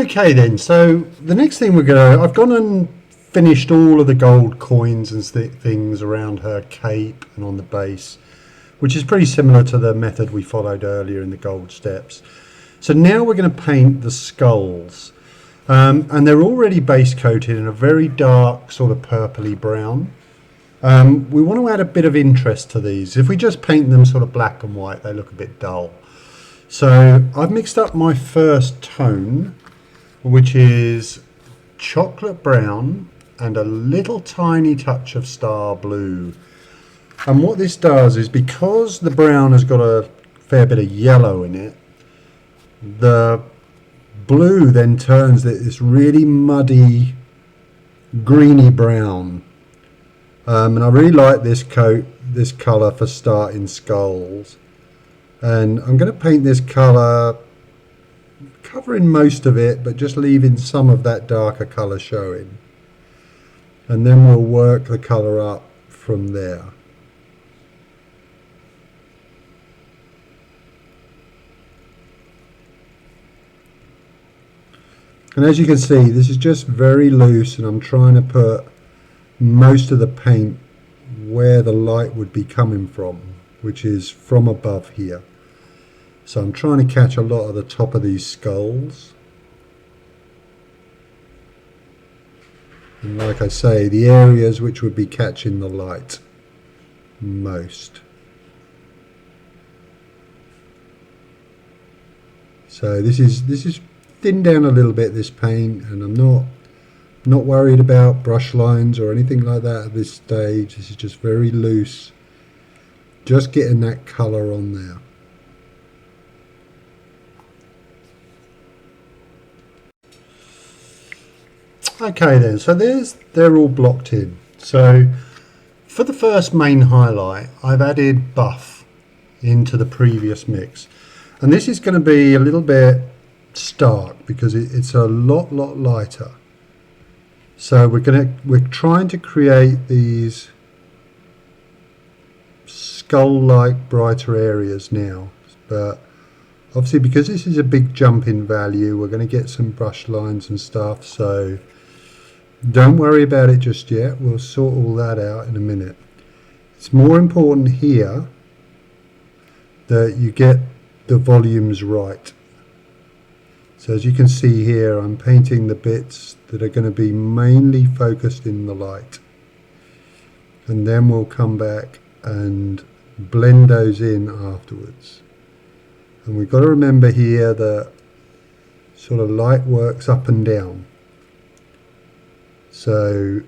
Okay then, so the next thing I've gone and finished all of the gold coins and things around her cape and on the base, which is pretty similar to the method we followed earlier in the gold steps. So now we're going to paint the skulls, and they're already base coated in a very dark sort of purpley brown. We want to add a bit of interest to these. If we just paint them sort of black and white, they look a bit dull. So I've mixed up my first tone, which is chocolate brown and a little tiny touch of star blue. And what this does is, because the brown has got a fair bit of yellow in it, the blue then turns this really muddy greeny brown. And I really like this colour for starting skulls. And I'm going to paint this colour covering most of it, but just leaving some of that darker colour showing. And then we'll work the colour up from there. And as you can see, this is just very loose, and I'm trying to put most of the paint where the light would be coming from, which is from above here. So I'm trying to catch a lot of the top of these skulls. And like I say, the areas which would be catching the light most. So this is thinned down a little bit, this paint, and I'm not worried about brush lines or anything like that at this stage. This is just very loose, just getting that colour on there. Okay then, so they're all blocked in. So for the first main highlight, I've added buff into the previous mix, and this is going to be a little bit stark because it's a lot lighter. So we're trying to create these skull-like brighter areas now, but obviously because this is a big jump in value, we're going to get some brush lines and stuff, so don't worry about it just yet. We'll sort all that out in a minute. It's more important here that you get the volumes right. So as you can see here, I'm painting the bits that are going to be mainly focused in the light. And then we'll come back and blend those in afterwards. And we've got to remember here that sort of light works up and down. So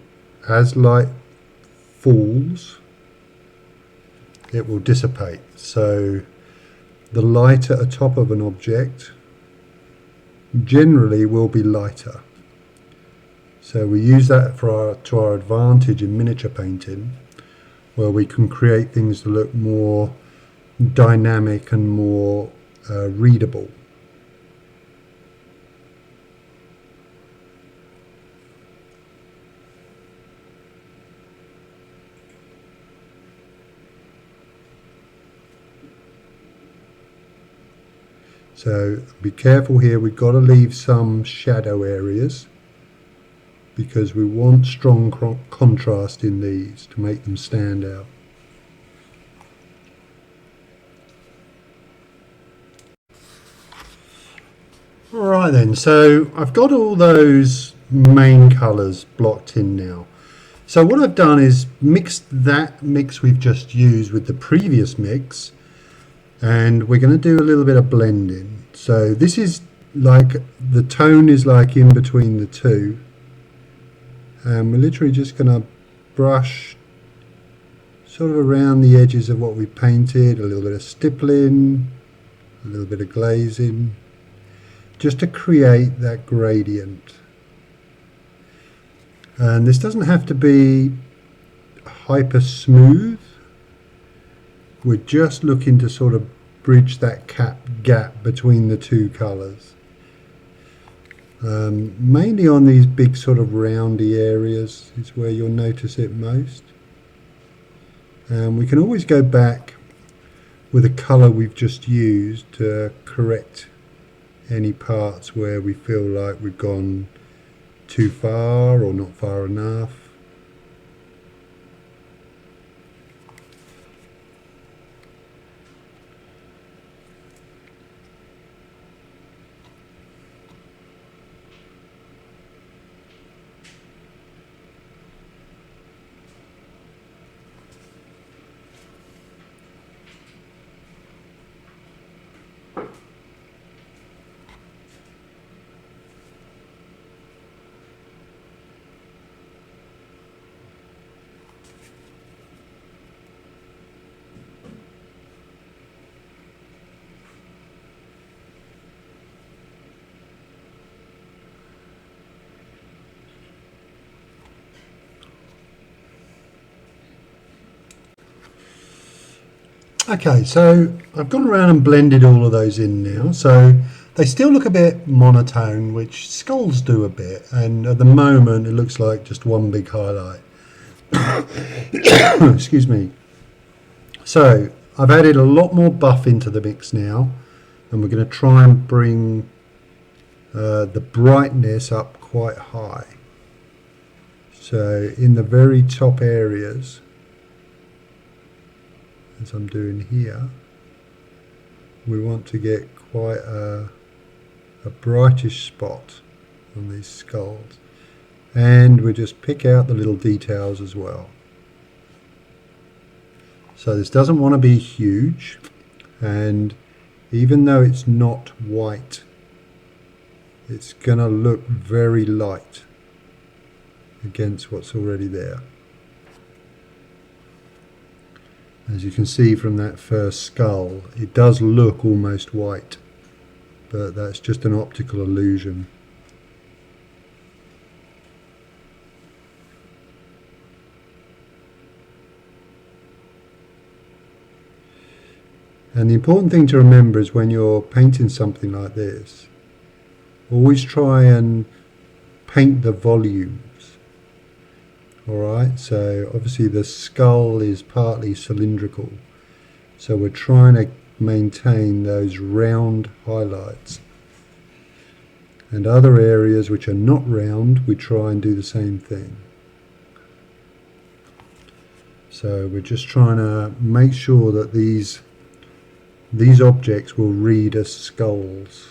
as light falls, it will dissipate. So the light at the top of an object generally will be lighter. So we use that to our advantage in miniature painting, where we can create things that look more dynamic and more readable. So be careful here, we've got to leave some shadow areas because we want strong contrast in these to make them stand out. Alright then, so I've got all those main colours blocked in now. So what I've done is mixed that mix we've just used with the previous mix, and we're going to do a little bit of blending. So this is like, the tone is like in between the two, and we're literally just going to brush sort of around the edges of what we painted, a little bit of stippling, a little bit of glazing, just to create that gradient. And this doesn't have to be hyper smooth. We're just looking to sort of bridge that gap between the two colours. Mainly on these big sort of roundy areas is where you'll notice it most. And we can always go back with a colour we've just used to correct any parts where we feel like we've gone too far or not far enough. Okay, so I've gone around and blended all of those in now. So they still look a bit monotone, which skulls do a bit. And at the moment, it looks like just one big highlight. Excuse me. So I've added a lot more buff into the mix now. And we're going to try and bring the brightness up quite high. So in the very top areas, as I'm doing here, we want to get quite a brightish spot on these skulls, and we just pick out the little details as well. So this doesn't want to be huge, and even though it's not white, it's gonna look very light against what's already there. As you can see from that first skull, it does look almost white, but that's just an optical illusion. And the important thing to remember is when you're painting something like this, always try and paint the volumes. Alright, so obviously the skull is partly cylindrical, so we're trying to maintain those round highlights. And other areas which are not round, we try and do the same thing. So we're just trying to make sure that these objects will read as skulls.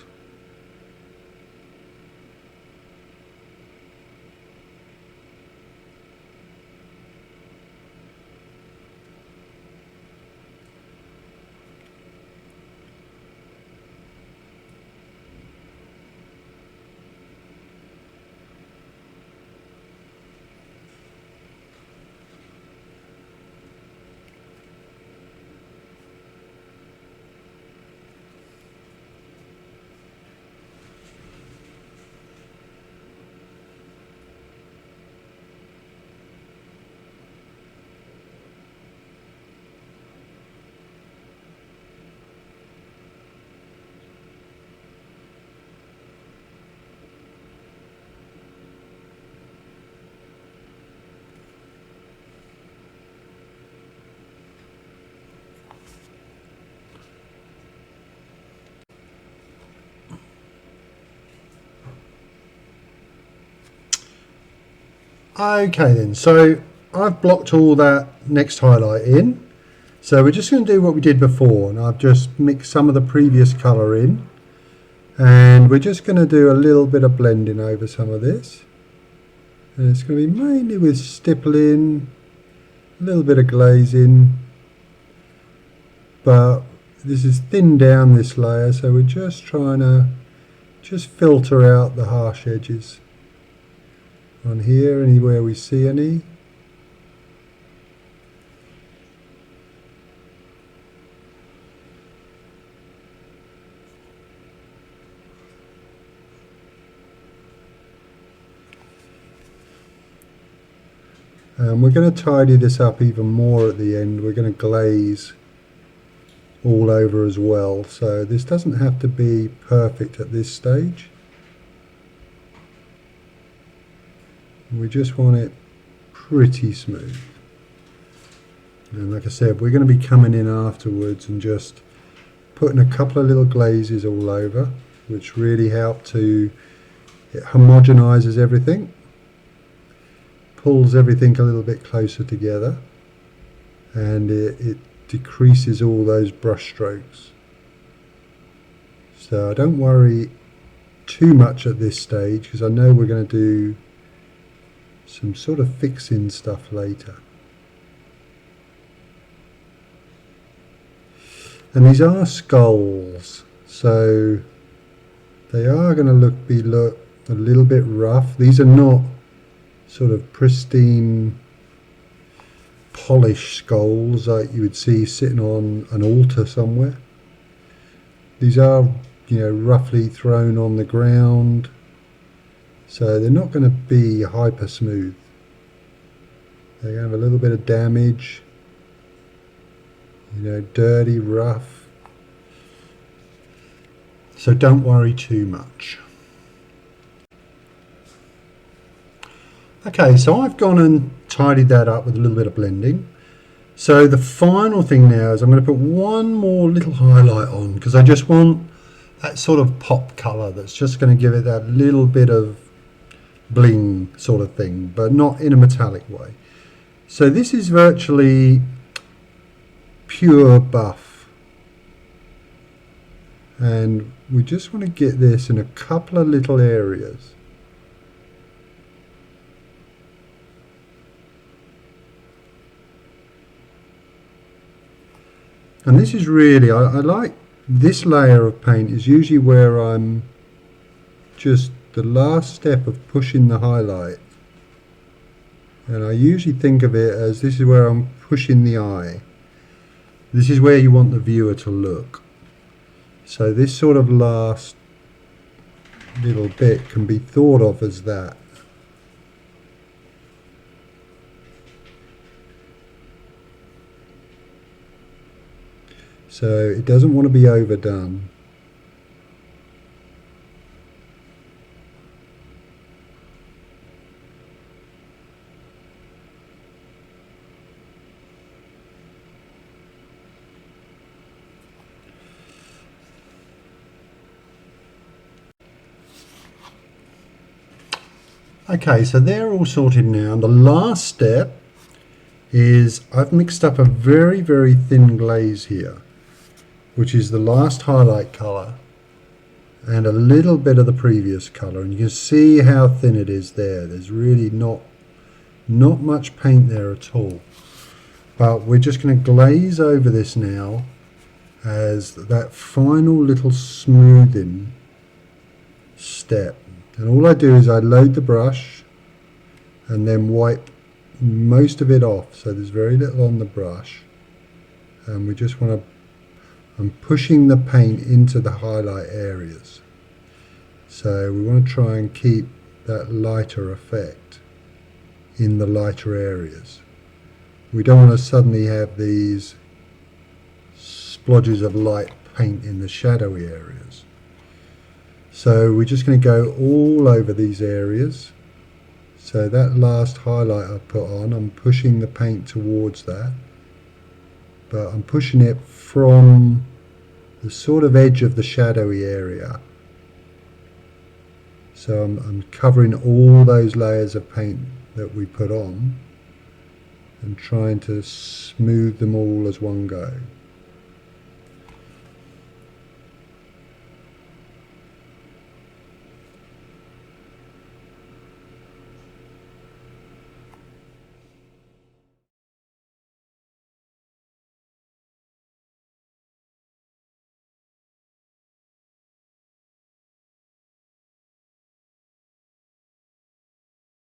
Okay then, so I've blocked all that next highlight in. So we're just going to do what we did before, and I've just mixed some of the previous colour in. And we're just going to do a little bit of blending over some of this. And it's going to be mainly with stippling, a little bit of glazing. But this is thinned down this layer, so we're just trying to filter out the harsh edges. On here, anywhere we see any. And we're going to tidy this up even more at the end. We're going to glaze all over as well. So this doesn't have to be perfect at this stage. We just want it pretty smooth. And like I said, we're going to be coming in afterwards and just putting a couple of little glazes all over. which really help to, it homogenizes everything, pulls everything a little bit closer together, and it decreases all those brush strokes. So I don't worry too much at this stage, because I know we're going to do some sort of fixing stuff later. And these are skulls, so they are going to look a little bit rough. These are not sort of pristine, polished skulls like you would see sitting on an altar somewhere. These are, you know, roughly thrown on the ground, so they're not going to be hyper smooth. They're going to have a little bit of damage, you know, dirty, rough. So don't worry too much. Okay, so I've gone and tidied that up with a little bit of blending. So the final thing now is I'm going to put one more little highlight on, because I just want that sort of pop colour that's just going to give it that little bit of bling sort of thing, but not in a metallic way. So this is virtually pure buff, and we just want to get this in a couple of little areas. And this is really, I like this layer of paint is usually where I'm just the last step of pushing the highlight, and I usually think of it as this is where I'm pushing the eye. This is where you want the viewer to look. So this sort of last little bit can be thought of as that. So it doesn't want to be overdone. Okay, so they're all sorted now. And the last step is I've mixed up a very, very thin glaze here, which is the last highlight colour and a little bit of the previous colour, and you can see how thin it is there. There's really not much paint there at all, but we're just going to glaze over this now as that final little smoothing step. And all I do is I load the brush and then wipe most of it off, so there's very little on the brush, and we just want to, I'm pushing the paint into the highlight areas, so we want to try and keep that lighter effect in the lighter areas. We don't want to suddenly have these splodges of light paint in the shadowy areas. So we're just going to go all over these areas. So that last highlight I put on, I'm pushing the paint towards that, but I'm pushing it from the sort of edge of the shadowy area. So I'm covering all those layers of paint that we put on and trying to smooth them all as one go.